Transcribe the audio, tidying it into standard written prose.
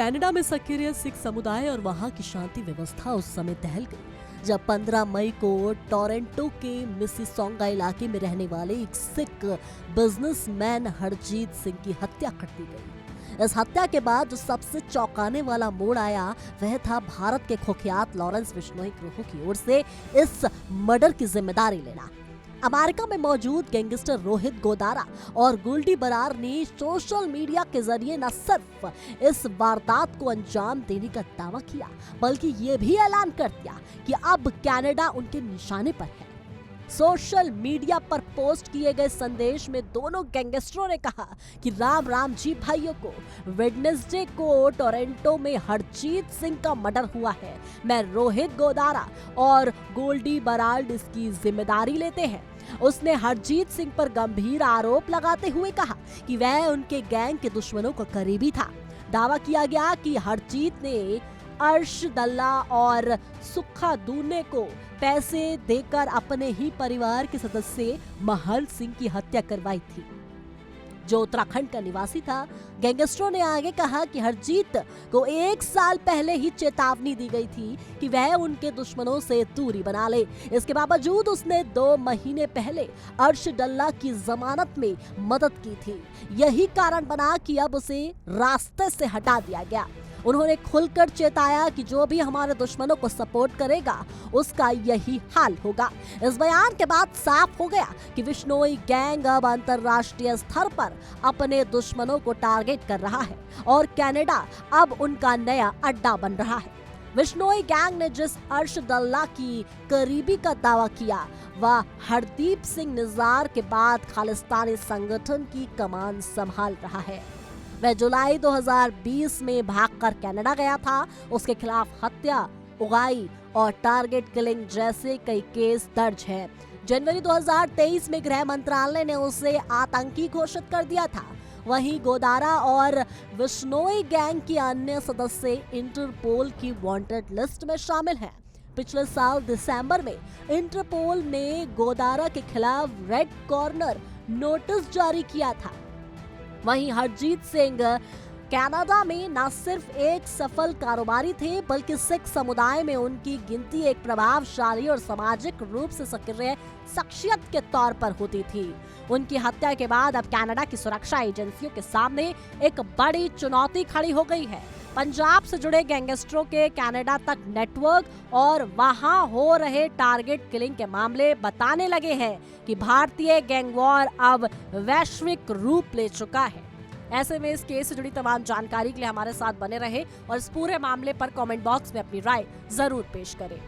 Canada में सक्रिय सिख समुदाय और वहां की शांति व्यवस्था उस समय दहल गई जब 15 मई को टोरंटो के मिसिसॉगा इलाके में रहने वाले एक सिख बिजनेसमैन हरजीत सिंह की हत्या कर दी गई। इस हत्या के बाद जो सबसे चौंकाने वाला मोड़ आया वह था भारत के कुख्यात लॉरेंस बिश्नोई गिरोह की ओर से इस मर्डर की जिम्मेदारी लेना। अमेरिका में मौजूद गैंगस्टर रोहित गोदारा और गोल्डी बरार ने सोशल मीडिया के जरिए न सिर्फ इस वारदात को अंजाम देने का दावा किया बल्कि ये भी ऐलान कर दिया कि अब कनाडा उनके निशाने पर है। सोशल मीडिया पर पोस्ट किए गए संदेश में दोनों गैंगस्टरों ने कहा कि राम राम जी भाइयों को, वेडनेसडे को टोरंटो में हरजीत सिंह का मर्डर हुआ है। मैं रोहित गोदारा और गोल्डी बराल्ड इसकी जिम्मेदारी लेते हैं। उसने हरजीत सिंह पर गंभीर आरोप लगाते हुए कहा कि वह उनके गैंग के दुश्मनों का करीबी था। दावा किया गया कि हरजीत ने अर्श दल्ला और सुखा दूने को पैसे देकर अपने ही परिवार के सदस्य महल सिंह की हत्या करवाई थी, जो उत्तराखंड का निवासी था। गैंगस्टरों ने आगे कहा कि हरजीत को 1 साल पहले ही चेतावनी दी गई थी कि वह उनके दुश्मनों से दूरी बना ले। इसके बावजूद उसने 2 महीने पहले अर्श डल्ला की जमानत में मदद की थी। यही कारण बना कि अब उसे रास्ते से हटा दिया गया। उन्होंने खुलकर चेताया कि जो भी हमारे दुश्मनों को सपोर्ट करेगा उसका यही हाल होगा। इस बयान के बाद साफ हो गया कि बिश्नोई गैंग अब अंतर्राष्ट्रीय स्तर पर अपने दुश्मनों को टारगेट कर रहा है और कनाडा अब उनका नया अड्डा बन रहा है। बिश्नोई गैंग ने जिस अर्श दल्ला की करीबी का दावा किया वह हरदीप सिंह निज़ार के बाद खालिस्तानी संगठन की कमान संभाल रहा है। वह जुलाई 2020 में भागकर कनाडा गया था। उसके खिलाफ हत्या, उगाई और टारगेट किलिंग जैसे कई केस दर्ज हैं। जनवरी 2023 में गृह मंत्रालय ने उसे आतंकी घोषित कर दिया था। वहीं गोदारा और बिश्नोई गैंग के अन्य सदस्य इंटरपोल की वांटेड लिस्ट में शामिल हैं। पिछले साल दिसंबर में इंटरपोल ने गोदारा के खिलाफ रेड कॉर्नर नोटिस जारी किया था। वहीं हरजीत सिंह कनाडा में न सिर्फ एक सफल कारोबारी थे बल्कि सिख समुदाय में उनकी गिनती एक प्रभावशाली और सामाजिक रूप से सक्रिय शख्सियत के तौर पर होती थी। उनकी हत्या के बाद अब कनाडा की सुरक्षा एजेंसियों के सामने एक बड़ी चुनौती खड़ी हो गई है। पंजाब से जुड़े गैंगस्टरों के कनाडा तक नेटवर्क और वहां हो रहे टारगेट किलिंग के मामले बताने लगे हैं कि भारतीय गैंग वॉर अब वैश्विक रूप ले चुका है। ऐसे में इस केस से जुड़ी तमाम जानकारी के लिए हमारे साथ बने रहे और इस पूरे मामले पर कमेंट बॉक्स में अपनी राय जरूर पेश करें।